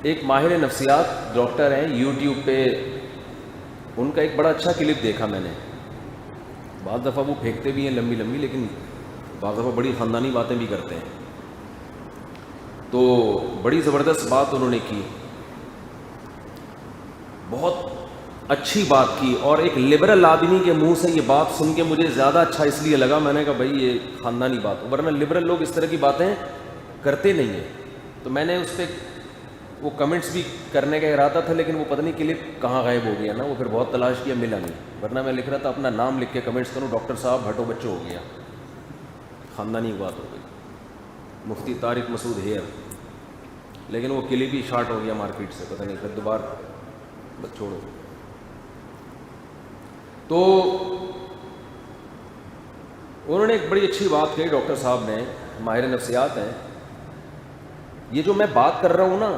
ایک ماہر نفسیات ڈاکٹر ہیں یوٹیوب پہ، ان کا ایک بڑا اچھا کلپ دیکھا میں نے. بعض دفعہ وہ پھینکتے بھی ہیں لمبی لمبی، لیکن بعض دفعہ بڑی خاندانی باتیں بھی کرتے ہیں. تو بڑی زبردست بات انہوں نے کی، بہت اچھی بات کی، اور ایک لبرل آدمی کے منہ سے یہ بات سن کے مجھے زیادہ اچھا اس لیے لگا. میں نے کہا بھائی یہ خاندانی بات، ورنہ لبرل لوگ اس طرح کی باتیں کرتے نہیں ہیں. تو میں نے اس پہ وہ کمنٹس بھی کرنے کا ارادہ تھا، لیکن وہ پتہ نہیں کلپ کہاں غائب ہو گیا نا، وہ پھر بہت تلاش کیا ملا نہیں. ورنہ میں لکھ رہا تھا اپنا نام لکھ کے کمنٹس کروں، ڈاکٹر صاحب ہٹو بچو ہو گیا، خاندانی بات ہو گئی، مفتی طارق مسعود ہیئر. لیکن وہ کلپ ہی شارٹ ہو گیا مارکیٹ سے، پتہ نہیں پھر دوبارہ بس چھوڑو. تو انہوں نے ایک بڑی اچھی بات کہی ڈاکٹر صاحب نے، ماہر نفسیات ہیں. یہ جو میں بات کر رہا ہوں نا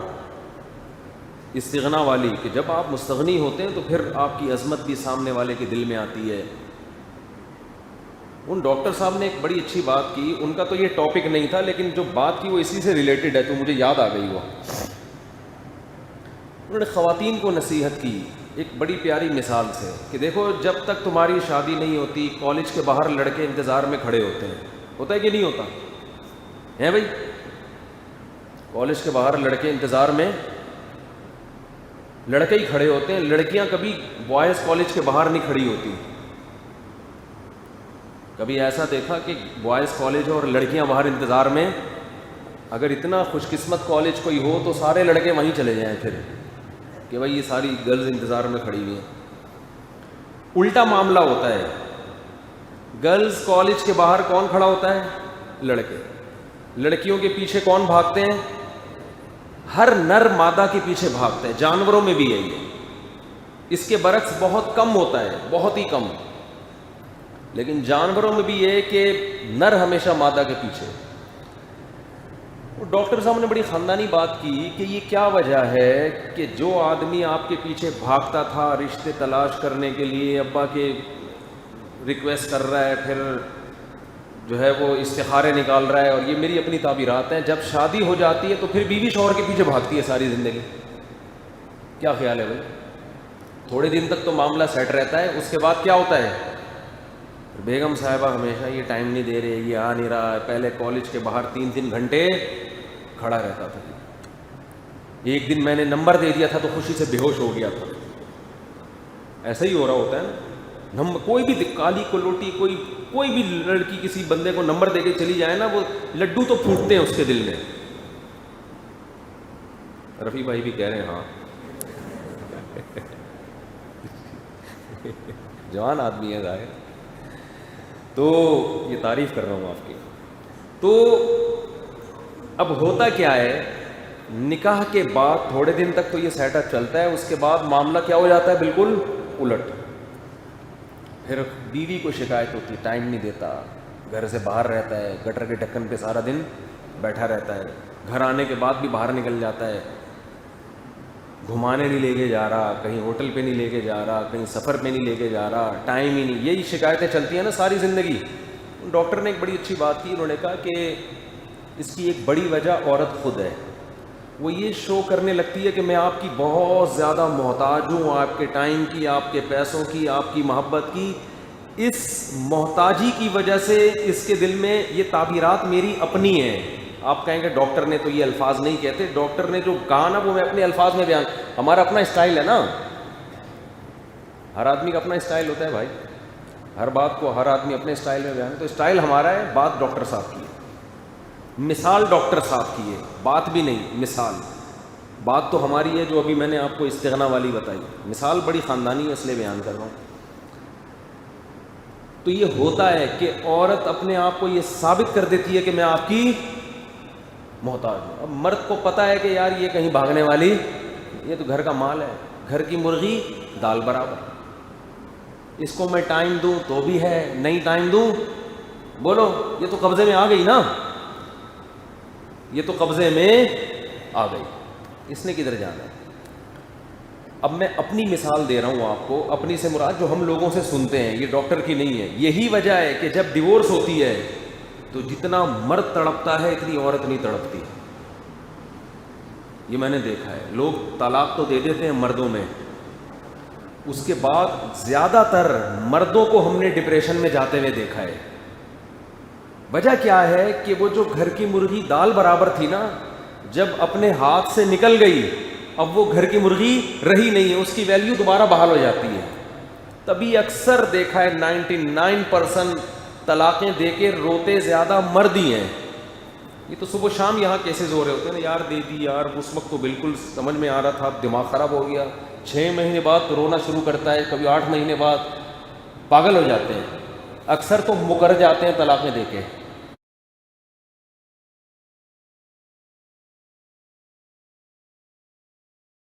استغنا والی، کہ جب آپ مستغنی ہوتے ہیں تو پھر آپ کی عظمت بھی سامنے والے کے دل میں آتی ہے. ان ڈاکٹر صاحب نے ایک بڑی اچھی بات کی، ان کا تو یہ ٹاپک نہیں تھا لیکن جو بات کی وہ اسی سے ریلیٹڈ ہے تو مجھے یاد آ گئی. وہ انہوں نے خواتین کو نصیحت کی ایک بڑی پیاری مثال سے کہ دیکھو جب تک تمہاری شادی نہیں ہوتی کالج کے باہر لڑکے انتظار میں کھڑے ہوتے ہیں. ہوتا ہے کہ نہیں ہوتا ہے بھائی؟ کالج کے باہر لڑکے انتظار میں، لڑکے ہی کھڑے ہوتے ہیں، لڑکیاں کبھی بوائز کالج کے باہر نہیں کھڑی ہوتی. کبھی ایسا دیکھا کہ بوائز کالج اور لڑکیاں باہر انتظار میں؟ اگر اتنا خوش قسمت کالج کوئی ہو تو سارے لڑکے وہیں چلے جائیں پھر، کہ بھائی یہ ساری گرلز انتظار میں کھڑی ہوئی ہیں. الٹا معاملہ ہوتا ہے، گرلز کالج کے باہر کون کھڑا ہوتا ہے؟ لڑکے. لڑکیوں کے پیچھے کون بھاگتے ہیں؟ ہر نر مادہ کے پیچھے بھاگتے ہیں. جانوروں میں بھی یہی ہے. اس کے برعکس بہت کم ہوتا ہے، بہت ہی کم. لیکن جانوروں میں بھی یہ ہے کہ نر ہمیشہ مادہ کے پیچھے. ڈاکٹر صاحب نے بڑی خاندانی بات کی کہ یہ کیا وجہ ہے کہ جو آدمی آپ کے پیچھے بھاگتا تھا رشتے تلاش کرنے کے لیے، ابا کے ریکویسٹ کر رہا ہے، پھر جو ہے وہ استخارے نکال رہا ہے، اور یہ میری اپنی تعبیرات ہیں، جب شادی ہو جاتی ہے تو پھر بیوی شوہر کے پیچھے بھاگتی ہے ساری زندگی. کیا خیال ہے بھائی؟ تھوڑے دن تک تو معاملہ سیٹ رہتا ہے، اس کے بعد کیا ہوتا ہے؟ بیگم صاحبہ ہمیشہ یہ ٹائم نہیں دے رہے، یہ آ نہیں رہا. پہلے کالج کے باہر 3 گھنٹے کھڑا رہتا تھا، ایک دن میں نے نمبر دے دیا تھا تو خوشی سے بے ہوش ہو گیا تھا. ایسا ہی ہو رہا ہوتا ہے نا. کوئی بھی کالی کلوٹی، کوئی بھی لڑکی کسی بندے کو نمبر دے کے چلی جائے نا، وہ لڈو تو پھوٹتے ہیں اس کے دل میں. رفیع بھائی بھی کہہ رہے ہیں ہاں جوان آدمی ہے ظاہر، تو یہ تعریف کر رہا ہوں آپ کی. تو اب ہوتا کیا ہے، نکاح کے بعد تھوڑے دن تک تو یہ سیٹ اپ چلتا ہے، اس کے بعد معاملہ کیا ہو جاتا ہے؟ بالکل الٹ. پھر بیوی کو شکایت ہوتی، ٹائم نہیں دیتا، گھر سے باہر رہتا ہے، گٹر کے ڈھکن پہ سارا دن بیٹھا رہتا ہے، گھر آنے کے بعد بھی باہر نکل جاتا ہے، گھمانے نہیں لے کے جا رہا، کہیں ہوٹل پہ نہیں لے کے جا رہا، کہیں سفر پہ نہیں لے کے جا رہا، ٹائم ہی نہیں. یہی شکایتیں چلتی ہیں نا ساری زندگی. ڈاکٹر نے ایک بڑی اچھی بات کی، انہوں نے کہا کہ اس کی ایک بڑی وجہ عورت خود ہے. وہ یہ شو کرنے لگتی ہے کہ میں آپ کی بہت زیادہ محتاج ہوں، آپ کے ٹائم کی، آپ کے پیسوں کی، آپ کی محبت کی. اس محتاجی کی وجہ سے اس کے دل میں یہ تعبیرات میری اپنی ہیں. آپ کہیں گے ڈاکٹر نے تو یہ الفاظ نہیں کہتے، ڈاکٹر نے جو کہا نا وہ میں اپنے الفاظ میں بیان. ہمارا اپنا اسٹائل ہے نا، ہر آدمی کا اپنا اسٹائل ہوتا ہے بھائی، ہر بات کو ہر آدمی اپنے اسٹائل میں بیان. تو اسٹائل ہمارا ہے، بات ڈاکٹر صاحب کی ہے، مثال ڈاکٹر صاحب کی ہے، بات بھی نہیں مثال. بات تو ہماری ہے جو ابھی میں نے آپ کو استغنا والی بتائی، مثال بڑی خاندانی ہے اس لیے بیان کر رہا ہوں. تو یہ ہوتا ہے کہ عورت اپنے آپ کو یہ ثابت کر دیتی ہے کہ میں آپ کی محتاج ہوں. اب مرد کو پتہ ہے کہ یار یہ کہیں بھاگنے والی، یہ تو گھر کا مال ہے، گھر کی مرغی دال برابر. اس کو میں ٹائم دوں تو بھی ہے، نہیں ٹائم دوں بولو یہ تو قبضے میں آ گئی نا، یہ تو قبضے میں آ گئی، اس نے کدھر جانا ہے. اب میں اپنی مثال دے رہا ہوں آپ کو، اپنی سے مراد جو ہم لوگوں سے سنتے ہیں، یہ ڈاکٹر کی نہیں ہے. یہی وجہ ہے کہ جب ڈیورس ہوتی ہے تو جتنا مرد تڑپتا ہے اتنی عورت نہیں تڑپتی. یہ میں نے دیکھا ہے. لوگ طلاق تو دے دیتے ہیں مردوں میں, اس کے بعد زیادہ تر مردوں کو ہم نے ڈپریشن میں جاتے ہوئے دیکھا ہے. وجہ کیا ہے کہ وہ جو گھر کی مرغی دال برابر تھی نا, جب اپنے ہاتھ سے نکل گئی اب وہ گھر کی مرغی رہی نہیں ہے, اس کی ویلیو دوبارہ بحال ہو جاتی ہے. تبھی اکثر دیکھا ہے 99% طلاقیں دے کے روتے زیادہ مرد ہی ہیں. یہ تو صبح شام یہاں کیسز ہو رہے ہوتے ہیں نا, یار دے دی یار, اس وقت تو بالکل سمجھ میں آ رہا تھا, دماغ خراب ہو گیا, 6 مہینے بعد رونا شروع کرتا ہے, کبھی 8 مہینے بعد, پاگل ہو جاتے ہیں. اکثر تو مکر جاتے ہیں طلاقیں دے کے.